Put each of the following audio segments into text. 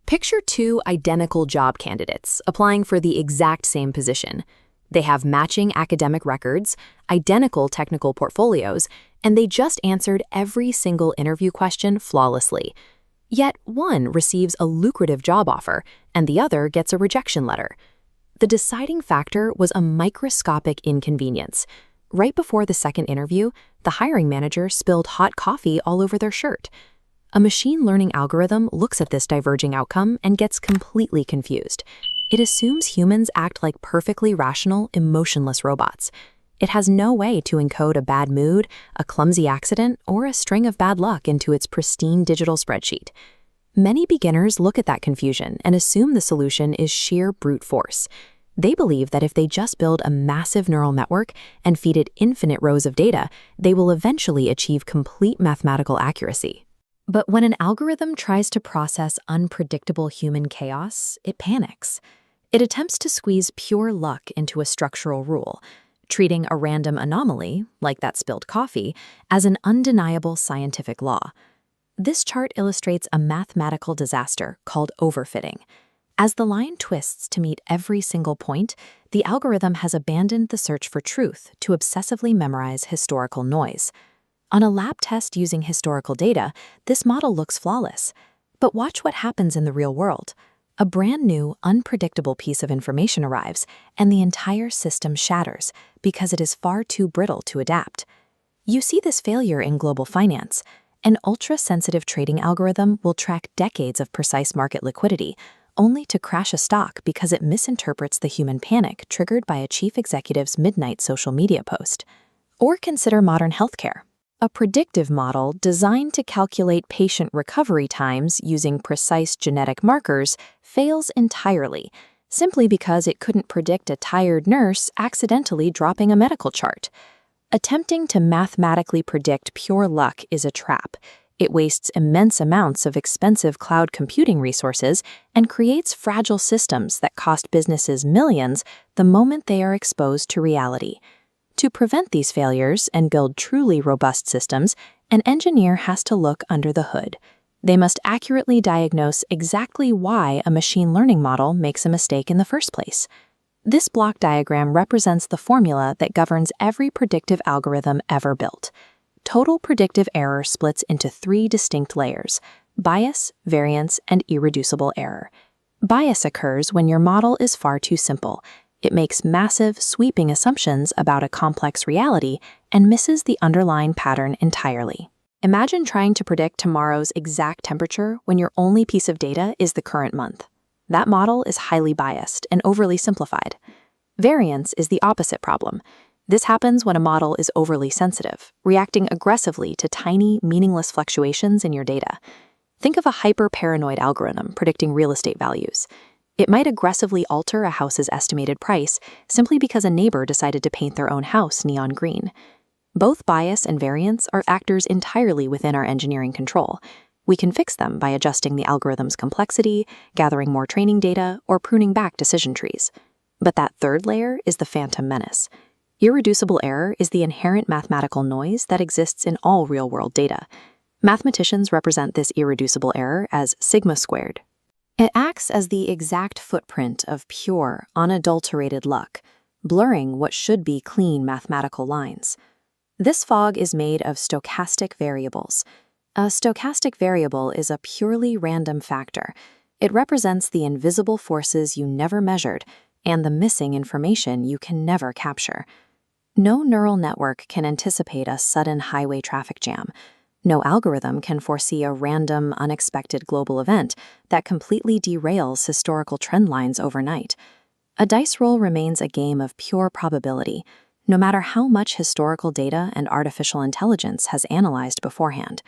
Picture two identical job candidates applying for the exact same position. They have matching academic records, identical technical portfolios, and they just answered every single interview question flawlessly. Yet one receives a lucrative job offer, and the other gets a rejection letter. The deciding factor was a microscopic inconvenience. Right before the second interview, the hiring manager spilled hot coffee all over their shirt. A machine learning algorithm looks at this diverging outcome and gets completely confused. It assumes humans act like perfectly rational, emotionless robots. It has no way to encode a bad mood, a clumsy accident, or a string of bad luck into its pristine digital spreadsheet. Many beginners look at that confusion and assume the solution is sheer brute force. They believe that if they just build a massive neural network and feed it infinite rows of data, they will eventually achieve complete mathematical accuracy. But when an algorithm tries to process unpredictable human chaos, it panics. It attempts to squeeze pure luck into a structural rule, treating a random anomaly, like that spilled coffee, as an undeniable scientific law. This chart illustrates a mathematical disaster called overfitting. As the line twists to meet every single point, the algorithm has abandoned the search for truth to obsessively memorize historical noise. On a lab test using historical data, this model looks flawless. But watch what happens in the real world. A brand new, unpredictable piece of information arrives, and the entire system shatters because it is far too brittle to adapt. You see this failure in global finance. An ultra-sensitive trading algorithm will track decades of precise market liquidity, only to crash a stock because it misinterprets the human panic triggered by a chief executive's midnight social media post. Or consider modern healthcare. A predictive model designed to calculate patient recovery times using precise genetic markers fails entirely, simply because it couldn't predict a tired nurse accidentally dropping a medical chart. Attempting to mathematically predict pure luck is a trap. It wastes immense amounts of expensive cloud computing resources and creates fragile systems that cost businesses millions the moment they are exposed to reality. To prevent these failures and build truly robust systems, an engineer has to look under the hood. They must accurately diagnose exactly why a machine learning model makes a mistake in the first place. This block diagram represents the formula that governs every predictive algorithm ever built. Total predictive error splits into three distinct layers: bias, variance, and irreducible error. Bias occurs when your model is far too simple. It makes massive, sweeping assumptions about a complex reality and misses the underlying pattern entirely. Imagine trying to predict tomorrow's exact temperature when your only piece of data is the current month. That model is highly biased and overly simplified. Variance is the opposite problem. This happens when a model is overly sensitive, reacting aggressively to tiny, meaningless fluctuations in your data. Think of a hyper-paranoid algorithm predicting real estate values. It might aggressively alter a house's estimated price simply because a neighbor decided to paint their own house neon green. Both bias and variance are actors entirely within our engineering control. We can fix them by adjusting the algorithm's complexity, gathering more training data, or pruning back decision trees. But that third layer is the phantom menace. Irreducible error is the inherent mathematical noise that exists in all real-world data. Mathematicians represent this irreducible error as sigma squared. It acts as the exact footprint of pure, unadulterated luck, blurring what should be clean mathematical lines. This fog is made of stochastic variables. A stochastic variable is a purely random factor. It represents the invisible forces you never measured and the missing information you can never capture. No neural network can anticipate a sudden highway traffic jam. No algorithm can foresee a random, unexpected global event that completely derails historical trend lines overnight. A dice roll remains a game of pure probability, no matter how much historical data and artificial intelligence has analyzed beforehand.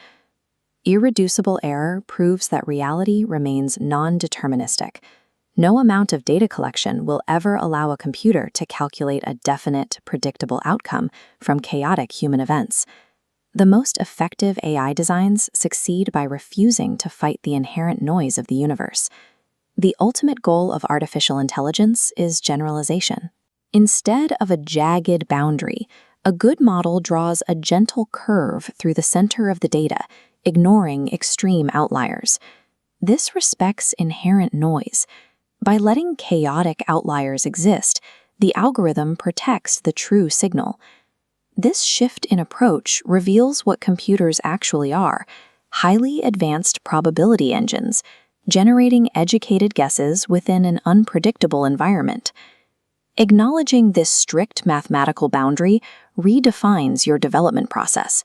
Irreducible error proves that reality remains non-deterministic. No amount of data collection will ever allow a computer to calculate a definite, predictable outcome from chaotic human events. The most effective AI designs succeed by refusing to fight the inherent noise of the universe. The ultimate goal of artificial intelligence is generalization. Instead of a jagged boundary, a good model draws a gentle curve through the center of the data, ignoring extreme outliers. This respects inherent noise. By letting chaotic outliers exist, the algorithm protects the true signal. This shift in approach reveals what computers actually are: highly advanced probability engines, generating educated guesses within an unpredictable environment. Acknowledging this strict mathematical boundary redefines your development process.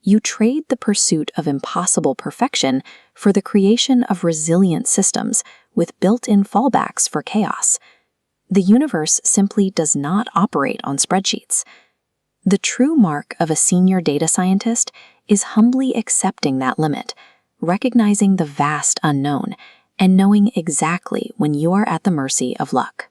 You trade the pursuit of impossible perfection for the creation of resilient systems with built-in fallbacks for chaos. The universe simply does not operate on spreadsheets. The true mark of a senior data scientist is humbly accepting that limit, recognizing the vast unknown, and knowing exactly when you are at the mercy of luck.